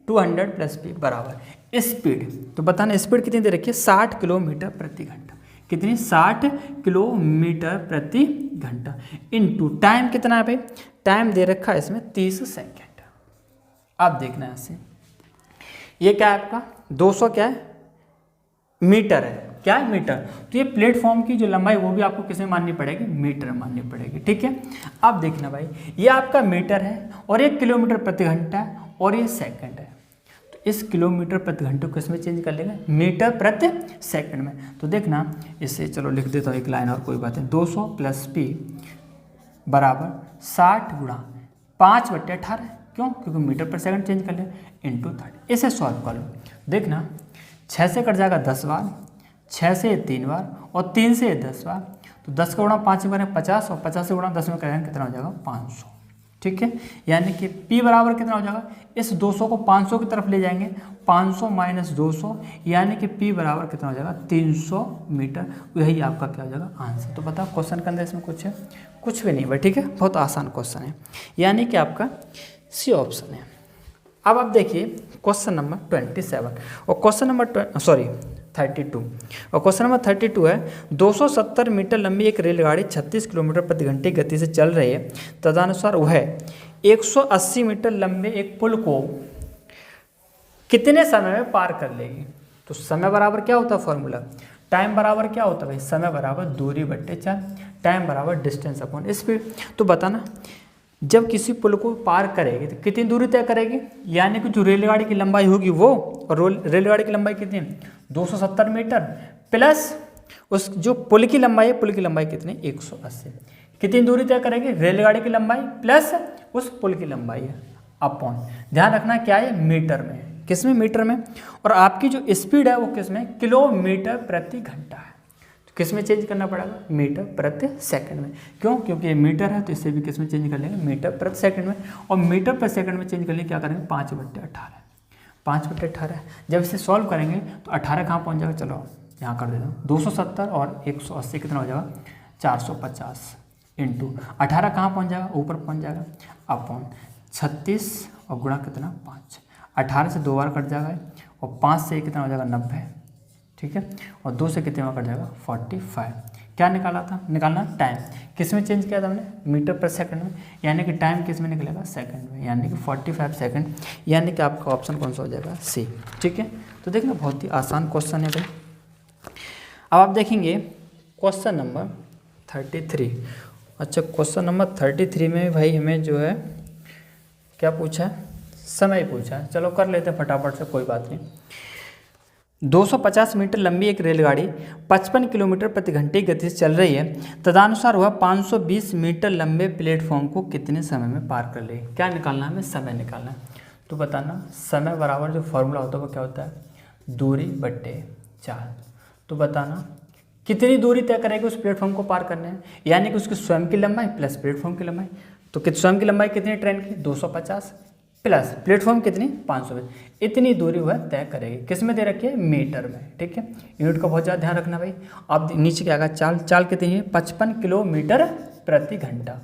200 प्लस पी बराबर स्पीड। तो बताना स्पीड कितनी दे रखी है, 60 किलोमीटर प्रति घंटा। कितनी, 60 किलोमीटर प्रति घंटा इनटू टाइम कितना है भाई, टाइम दे रखा है इसमें 30 सेकेंड। अब देखना है ऐसे, ये क्या है आपका 200 क्या है, मीटर है, क्या है मीटर। तो ये प्लेटफॉर्म की जो लंबाई वो भी आपको किसमें माननी पड़ेगी, मीटर में माननी पड़ेगी। ठीक है, अब देखना भाई ये आपका मीटर है और ये किलोमीटर प्रति घंटा है और ये सेकंड है, तो इस किलोमीटर प्रति घंटे को किसमें चेंज कर लेगा, मीटर प्रति सेकंड में। तो देखना इसे चलो लिख देता हूँ एक लाइन और कोई बात नहीं, 200 प्लस पी बराबर 60 गुणा 5/18, क्यों, क्योंकि मीटर पर सेकंड चेंज कर ले, इंटू 30। इसे सॉल्व कर लो, देखना 6 से कट जाएगा 10 बार, 6 से 3 बार और 3 से 10 बार, तो 10 का गुणा 5 में करें 50 और 50 से गुणा 10 में करेंगे कितना हो जाएगा 500। ठीक है, यानी कि P बराबर कितना हो जाएगा, इस 200 को 500 की तरफ ले जाएंगे, 500 माइनस 200, यानी कि P बराबर कितना हो जाएगा 300 मीटर। यही आपका क्या हो जाएगा आंसर। तो बताओ क्वेश्चन के अंदर इसमें कुछ है, कुछ भी नहीं भाई। ठीक है, बहुत आसान क्वेश्चन है, यानी कि आपका सी ऑप्शन है। अब आप देखिए क्वेश्चन नंबर 27 और क्वेश्चन नंबर 32 और क्वेश्चन नंबर 32 है, 270 मीटर लंबी एक रेलगाड़ी 36 किलोमीटर प्रति घंटे की गति से चल रही है, तदनुसार वह 180 मीटर लंबे एक पुल को कितने समय में पार कर लेगी। तो समय बराबर क्या होता है फॉर्मूला, टाइम बराबर क्या होता है भाई, समय बराबर दूरी बट्टे चाल, टाइम बराबर डिस्टेंस अपॉन स्पीड। तो बताना जब किसी पुल को पार करेगी तो कितनी दूरी तय करेगी, यानी कि जो रेलगाड़ी की लंबाई होगी वो, और रेलगाड़ी की लंबाई कितनी है 270 मीटर प्लस उस जो पुल की लंबाई है, पुल की लंबाई कितनी 180, कितनी दूरी तय करेगी, रेलगाड़ी की लंबाई प्लस उस पुल की लंबाई है अपॉन, ध्यान रखना क्या है मीटर में, किसमें मीटर में, और आपकी जो स्पीड है वो किसमें किलोमीटर प्रति घंटा है, तो किसमें चेंज करना पड़ेगा मीटर प्रति सेकंड में। क्यों, क्योंकि ये मीटर है तो इसे भी किसमें चेंज कर लेंगे मीटर प्रति सेकंड में, और मीटर प्रति सेकंड में चेंज कर लिए क्या करेंगे 5/18, 5/18। जब इसे सॉल्व करेंगे तो 18 कहाँ पहुँच जाएगा, चलो यहाँ कर देता हूँ, 270 और 180 कितना हो जाएगा 450 इंटू 18 कहाँ पहुँच जाएगा, ऊपर पहुँच जाएगा अपॉन 36 और गुणा कितना 5, 18 से 2 बार कट जाएगा और 5 से कितना हो जाएगा 90, ठीक है, और 2 से कितने बार कट जाएगा 45। क्या निकाला था, निकालना टाइम, किस में चेंज किया था हमने मीटर पर सेकंड में, यानी कि टाइम किस में निकलेगा सेकंड में, यानी कि 45 सेकंड, यानी कि आपका ऑप्शन कौन सा हो जाएगा सी। ठीक है, तो देखना बहुत ही आसान क्वेश्चन है भाई। अब आप देखेंगे क्वेश्चन नंबर 33। अच्छा, क्वेश्चन नंबर 33 में भाई हमें जो है क्या पूछा है, समय पूछा है। चलो कर लेते हैं फटाफट से, कोई बात नहीं। 250 मीटर लंबी एक रेलगाड़ी 55 किलोमीटर प्रति घंटे की गति से चल रही है, तदनुसार वह 520 मीटर लंबे प्लेटफॉर्म को कितने समय में पार कर लेगी। क्या निकालना है, हमें समय निकालना है। तो बताना समय बराबर जो फॉर्मूला होता है वो क्या होता है दूरी बट्टे चाल। तो बताना कितनी दूरी तय करेगी उस प्लेटफॉर्म को पार करने में, यानी कि उसकी स्वयं की लंबाई प्लस प्लेटफॉर्म की लंबाई। तो स्वयं की लंबाई कितनी ट्रेन की 250 प्लस प्लेटफॉर्म कितनी 520, इतनी दूरी वह तय करेगी, किस में दे रखी है मीटर में। ठीक है, यूनिट का बहुत ज़्यादा ध्यान रखना भाई। अब नीचे क्या आएगा चाल, चाल कितनी है 55 किलोमीटर प्रति घंटा।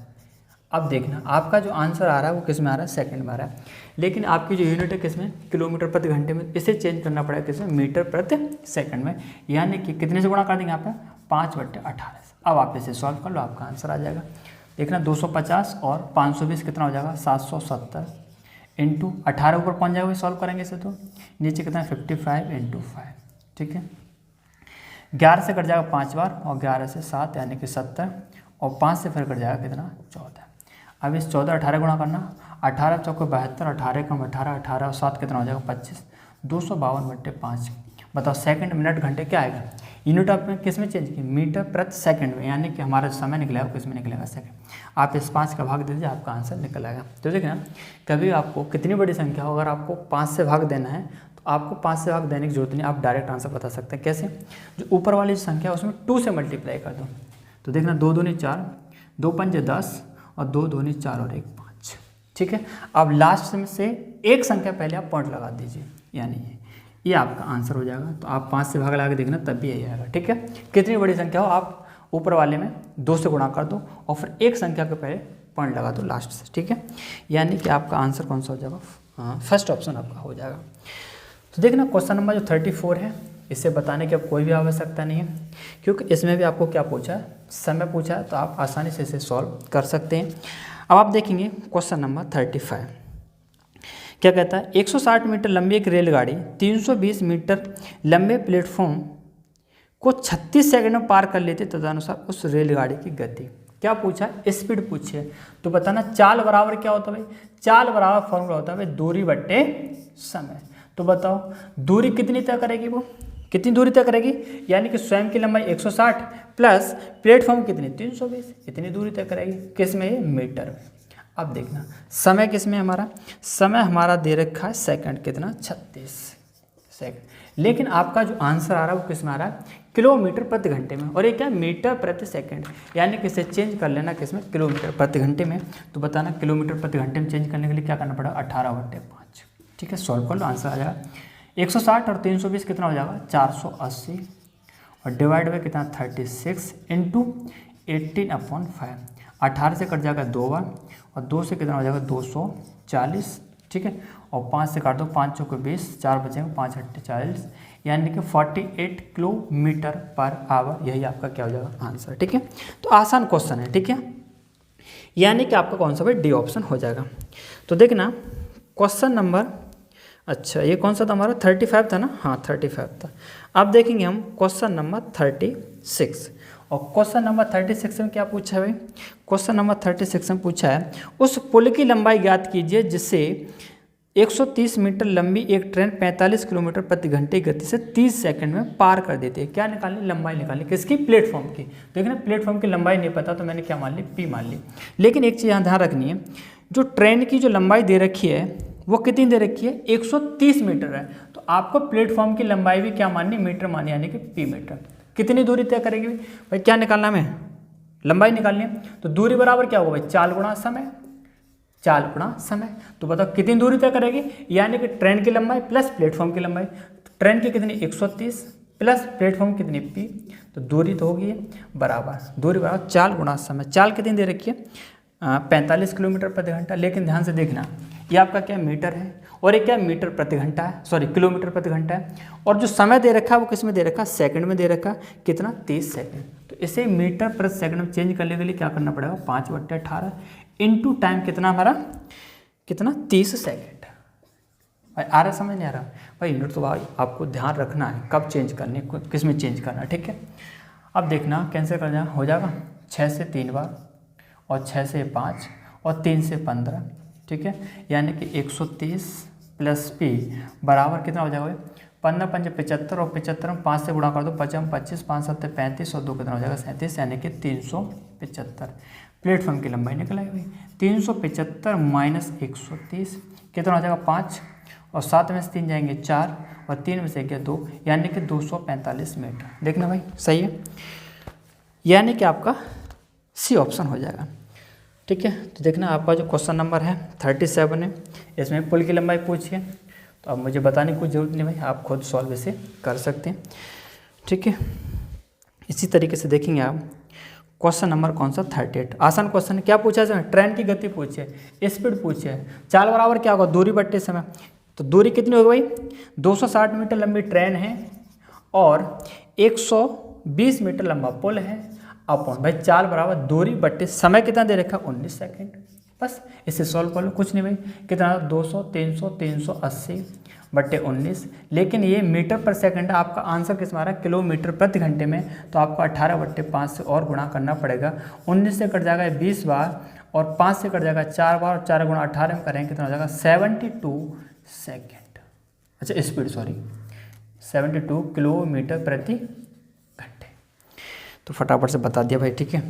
अब देखना आपका जो आंसर आ रहा है वो किस में आ रहा है सेकंड में आ रहा है, लेकिन आपकी जो यूनिट है किसमें किलोमीटर प्रति घंटे में, इसे चेंज करना पड़ेगा किसमें मीटर प्रति सेकंड में, यानी कि कितने से गुणा कर देंगे आप 5/18। अब आप इसे सॉल्व कर लो, आपका आंसर आ जाएगा। देखना 250 और 520 कितना हो जाएगा 770 इंटू 18 ऊपर पहुँच जाएगा, सॉल्व करेंगे इसे तो नीचे कितना 55 इंटू 5। ठीक है, 11 से कट जाएगा 5 बार और 11 से 7 यानी कि 70 और 5 से फिर कट जाएगा कितना 14। अब इस 14 18 गुणा करना, 18 चौको 72, 18 कम 18, 18 और 7 कितना हो जाएगा 25, 252/5। बताओ सेकंड मिनट घंटे क्या आएगा, यूनिट आप किस में चेंज की मीटर प्रति सेकंड में, यानी कि हमारा समय निकलेगा किस में निकलेगा सेकंड। आप इस 5 का भाग दे दीजिए, आपका आंसर निकल आएगा। तो देखिए ना, कभी आपको कितनी बड़ी संख्या हो अगर आपको 5 से भाग देना है तो आपको 5 से भाग देने की जरूरत नहीं, आप डायरेक्ट आंसर बता सकते हैं। कैसे? जो ऊपर वाली जो संख्या है उसमें 2 से मल्टीप्लाई कर दो, तो देखना 2 दूनी 4, 2 पंजे 10 और 2 दूनी 4 और 1 5। ठीक है, अब लास्ट में से एक संख्या पहले आप पॉइंट लगा दीजिए, यानी ये आपका आंसर हो जाएगा। तो आप 5 से भाग लगा के देखना तब भी यही आएगा। ठीक है, कितनी बड़ी संख्या हो आप ऊपर वाले में 2 से गुणा कर दो और फिर एक संख्या के पहले पॉइंट लगा दो लास्ट से। ठीक है, यानी कि आपका आंसर कौन सा हो जाएगा? हाँ, फर्स्ट ऑप्शन आपका हो जाएगा। तो देखना क्वेश्चन नंबर जो 34 है, इसे बताने की अब कोई भी आवश्यकता नहीं है, क्योंकि इसमें भी आपको क्या पूछा है? समय पूछा है, तो आप आसानी से इसे सॉल्व कर सकते हैं। अब आप देखेंगे क्वेश्चन नंबर 35 क्या कहता है? 160 मीटर लंबी एक रेलगाड़ी 320 मीटर लंबे प्लेटफॉर्म को 36 सेकंड में पार कर लेती, तदनुसार उस रेलगाड़ी की गति। क्या पूछा है? स्पीड पूछी है। तो बताना चाल बराबर क्या होता है भाई? चाल बराबर फॉर्मूला होता है भाई दूरी बट्टे समय। तो बताओ दूरी कितनी तय करेगी? वो कितनी दूरी तय करेगी? यानी कि स्वयं की लंबाई 160 प्लस प्लेटफॉर्म कितनी? 320, इतनी दूरी तय करेगी। किस में? ये मीटर में। अब देखना समय किस में हमारा? समय हमारा दे रखा है सेकंड, कितना? 36 सेकंड। लेकिन आपका जो आंसर आ रहा है वो किस में आ रहा है? किलोमीटर प्रति घंटे में। और ये क्या? मीटर प्रति सेकंड, यानी कि इसे चेंज कर लेना किस में? किलोमीटर प्रति घंटे में। तो बताना किलोमीटर प्रति घंटे में चेंज करने के लिए क्या करना पड़ेगा? 18/5। ठीक है, सॉल्व कर लो, आंसर आ जाएगा 160 और 320 कितना हो जाएगा? 480 और डिवाइड बाई कितना? 36 इंटू 18/5। 18 से कट जाएगा 2 बार और 2 से कितना हो जाएगा? 240। ठीक है, और 5 से काट दो, 5 चौके 20, 4 बचेंगे, 5 8 40, यानी कि 48 किलोमीटर पर आवर। यही आपका क्या हो जाएगा? आंसर। ठीक है, तो आसान क्वेश्चन है। ठीक है, यानी कि आपका कौन सा भाई? डी ऑप्शन हो जाएगा। तो देखना क्वेश्चन नंबर, अच्छा ये कौन सा था हमारा? 35 था ना? हाँ 35 था। अब देखेंगे हम क्वेश्चन नंबर 36। और क्वेश्चन नंबर 36 में क्या पूछा है भाई? क्वेश्चन नंबर 36 में पूछा है उस पुल की लंबाई ज्ञात कीजिए जिससे 130 मीटर लंबी एक ट्रेन 45 किलोमीटर प्रति घंटे की गति से 30 सेकंड में पार कर देती है। क्या निकालनी? लंबाई निकालनी। किसकी? प्लेटफॉर्म की। देखना प्लेटफॉर्म की लंबाई नहीं पता तो मैंने क्या मान ली? पी मान ली। लेकिन एक चीज़ यहाँ ध्यान रखनी है, जो ट्रेन की जो लंबाई दे रखी है वो कितनी दे रखी है? 130 मीटर है। तो आपको प्लेटफॉर्म की लंबाई भी क्या माननी? मीटर माननी, यानी कि पी मीटर। कितनी दूरी तय करेगी भाई? क्या निकालना है? लंबाई निकालनी है। तो दूरी बराबर क्या होगा भाई? चाल गुणा समय। चाल गुणा समय। तो बताओ कितनी दूरी तय करेगी? यानी कि ट्रेन की लंबाई प्लस प्लेटफॉर्म की लंबाई। ट्रेन की कितनी? 130 प्लस प्लेटफॉर्म कितनी? पी। तो दूरी तो होगी बराबर, दूरी बराबर चाल गुणा समय। चाल कितनी दे रखी है? 45 किलोमीटर प्रति घंटा। लेकिन ध्यान से देखना, ये आपका क्या? मीटर है, और ये क्या? मीटर प्रति घंटा है, सॉरी किलोमीटर प्रति घंटा है। और जो समय दे रखा है वो किस में दे रखा है? सेकंड में दे रखा है। कितना? 30 सेकंड। तो इसे मीटर प्रति सेकंड में चेंज करने के लिए क्या करना पड़ेगा? 5/18 इंटू टाइम कितना हमारा? कितना? 30 सेकंड। भाई आ रहा, समझ नहीं आ रहा भाई? यूनिट तो भाई आपको ध्यान रखना है कब चेंज करनी है, किस में चेंज करना है। ठीक है, अब देखना कैंसिल कर जाए, हो जाएगा 6 से 3 बार और 6 से 5 और 3 से 15। ठीक है, यानी कि 130 प्लस पी बराबर कितना हो जाएगा? 15 पंजे 75 और 75 में 5 से गुणा कर दो, 55 25, 5 7 35 और 2 कितना हो जाएगा? 37, यानी कि 375। प्लेटफॉर्म की लंबाई निकल आएगी 375 माइनस 130 कितना हो जाएगा? 5 और 7 में से 3 जाएंगे 4 और 3 में से गया 2, यानी कि 245 मीटर। देखना भाई सही है, यानी कि आपका सी ऑप्शन हो जाएगा। ठीक है, तो देखना आपका जो क्वेश्चन नंबर है 37 है, इसमें पुल की लंबाई पूछी है। तो अब मुझे बताने की कोई ज़रूरत नहीं भाई, आप खुद सॉल्व इसे कर सकते हैं। ठीक है, इसी तरीके से देखेंगे आप क्वेश्चन नंबर कौन सा? 38। आसान क्वेश्चन है। क्या पूछा है? ट्रेन की गति पूछी है, स्पीड पूछी है, चाल बराबर क्या होगा? दूरी बट्टे समय। तो दूरी कितनी होगी भाई? 260 मीटर लंबी ट्रेन है और 120 मीटर लंबा पुल है, अपॉन भाई चाल बराबर दूरी बट्टे समय कितना दे रखा? 19 सेकंड। बस इसे सॉल्व कर लो, कुछ नहीं भाई। कितना? 200 300 380 बट्टे 19। लेकिन ये मीटर पर सेकंड है, आपका आंसर किस में आ रहा है? किलोमीटर प्रति घंटे में। तो आपको 18/5 से और गुणा करना पड़ेगा। 19 से कट जाएगा 20 बार और 5 से कट जाएगा 4 बार और 4 गुणा 18 में करेंगे कितना हो जाएगा? 72 सेकेंड। अच्छा स्पीड, सॉरी 72 किलोमीटर प्रति घंटे। तो फटाफट से बता दिया भाई। ठीक है,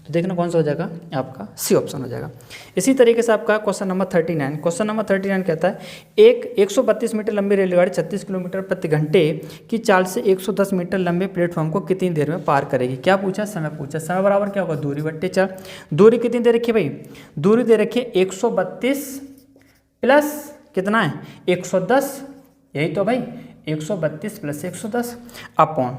तो देखना कौन सा हो जाएगा, आपका सी ऑप्शन हो जाएगा। इसी तरीके से आपका क्वेश्चन नंबर 39, क्वेश्चन नंबर 39 कहता है एक 132 मीटर लंबी रेलगाड़ी 36 किलोमीटर प्रति घंटे की चाल से 110 मीटर लंबे प्लेटफॉर्म को कितनी देर में पार करेगी। क्या पूछा, समय पूछा। समय बराबर क्या होगा, दूरी बट्टे 4। दूरी कितनी दे रखी है भाई, दूरी दे रखी है 132 प्लस कितना है 110, यही तो भाई 132 प्लस 110 अपॉन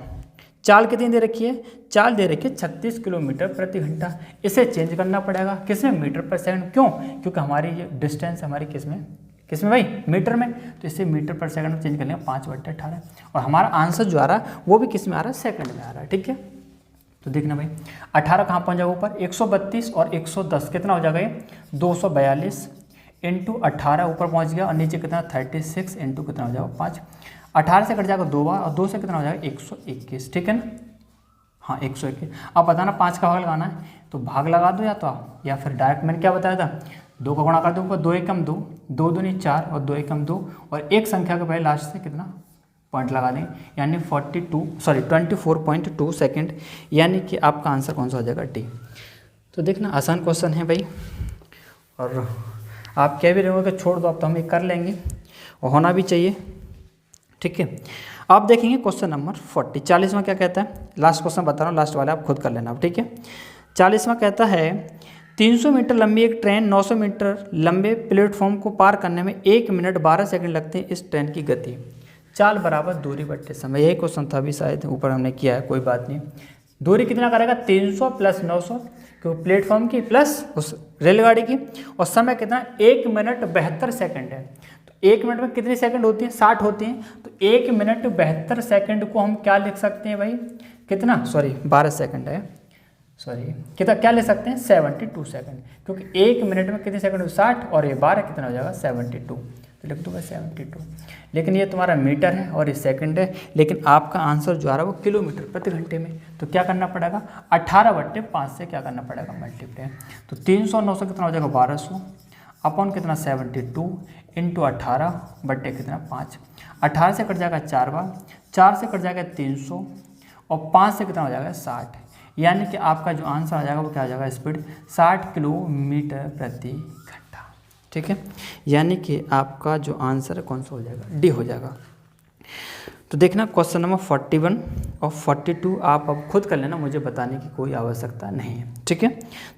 चाल कितनी दे रखी है, चाल दे रखी है 36 किलोमीटर प्रति घंटा। इसे चेंज करना पड़ेगा किसमें, मीटर पर सेकंड। क्यों, क्योंकि हमारी ये डिस्टेंस हमारी किसमें भाई, मीटर में, तो इसे मीटर पर सेकंड में चेंज कर लेंगे 5/18। और हमारा आंसर जो आ रहा है वो भी किस में आ रहा है, सेकंड में आ रहा है। ठीक है, तो देखना भाई 18 कहाँ पहुँच जाएगा ऊपर, 132 और 110 कितना हो जाएगा ये 242 इंटू 18 ऊपर पहुँच गया, और नीचे कितना 36 इंटू कितना हो जाएगा 5। 18 से कट जाएगा 2 बार, और 2 से कितना हो जाएगा 121। ठीक है ना, हाँ 121। अब बताना 5 का भाग लगाना है तो भाग लगा दो या तो आप, या फिर डायरेक्ट मैंने क्या बताया था 2 का गुणा कर दो ऊपर, 2 एकम 2, 2 दूनी 4 और 2 एकम 2, और एक संख्या के पहले लास्ट से कितना पॉइंट लगा देंगे, यानी 24.2 सेकेंड, यानी कि आपका आंसर कौन सा हो जाएगा, डी। तो देखना आसान क्वेश्चन है भाई, और आप कह भी रहे हो कि छोड़ दो आप, तो हम ये कर लेंगे और होना भी चाहिए। ठीक है, आप देखेंगे क्वेश्चन नंबर 40, 40वां क्या कहता है, लास्ट क्वेश्चन बता रहा हूँ, लास्ट वाले आप खुद कर लेना अब। ठीक है, 40वां कहता है 300 मीटर लंबी एक ट्रेन 900 मीटर लंबे प्लेटफॉर्म को पार करने में 1 मिनट 12 सेकंड लगते हैं, इस ट्रेन की गति चाल बराबर दूरी बट्टे समय। यही क्वेश्चन था, अभी शायद ऊपर हमने किया है, कोई बात नहीं। दूरी कितना करेगा 300 प्लस 900 क्योंकि प्लेटफॉर्म की प्लस उस रेलगाड़ी की, और समय कितना 1 मिनट 72 सेकंड है। तो 1 मिनट में कितनी सेकंड होती है, 60 होती हैं, तो 1 मिनट 72 सेकंड को हम क्या लिख सकते हैं भाई, कितना 12 सेकंड है, कितना क्या ले सकते हैं 72 सेकंड, क्योंकि 1 मिनट में कितने सेकंड 60 और ये 12 कितना हो जाएगा 72, तो लिख दो भाई 72। लेकिन ये तुम्हारा मीटर है और ये सेकंड है, लेकिन आपका आंसर जो आ रहा है वो किलोमीटर प्रति घंटे में। तो क्या करना पड़ेगा 18/5 से क्या करना पड़ेगा मल्टीप्लाई, तो 300 900 कितना हो जाएगा 1200 अपॉन कितना 72 इंटू 18 बट्टे कितना 5। 18 से कट जाएगा 4 बार, 4 से कट जाएगा 300 और 5 से कितना हो जाएगा 60, यानी कि आपका जो आंसर आ जाएगा वो क्या आ जाएगा स्पीड 60 किलोमीटर प्रति घंटा। ठीक है, यानी कि आपका जो आंसर कौन सा हो जाएगा, डी हो जाएगा। तो देखना क्वेश्चन नंबर 41 और 42 आप अब खुद कर लेना, मुझे बताने की कोई आवश्यकता नहीं है। ठीक है,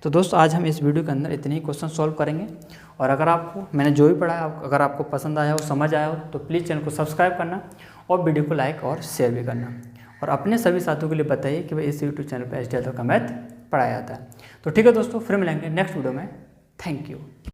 तो दोस्तों आज हम इस वीडियो के अंदर इतने ही क्वेश्चन सॉल्व करेंगे, और अगर आपको मैंने जो भी पढ़ा है अगर आपको पसंद आया हो, समझ आया हो, तो प्लीज़ चैनल को सब्सक्राइब करना और वीडियो को लाइक और शेयर भी करना, और अपने सभी साथियों के लिए बताइए कि भाई इस यूट्यूब चैनल पर एचडी यादव का मैथ पढ़ाया जाता है। तो ठीक है दोस्तों, फिर मिलेंगे नेक्स्ट वीडियो में। Thank you.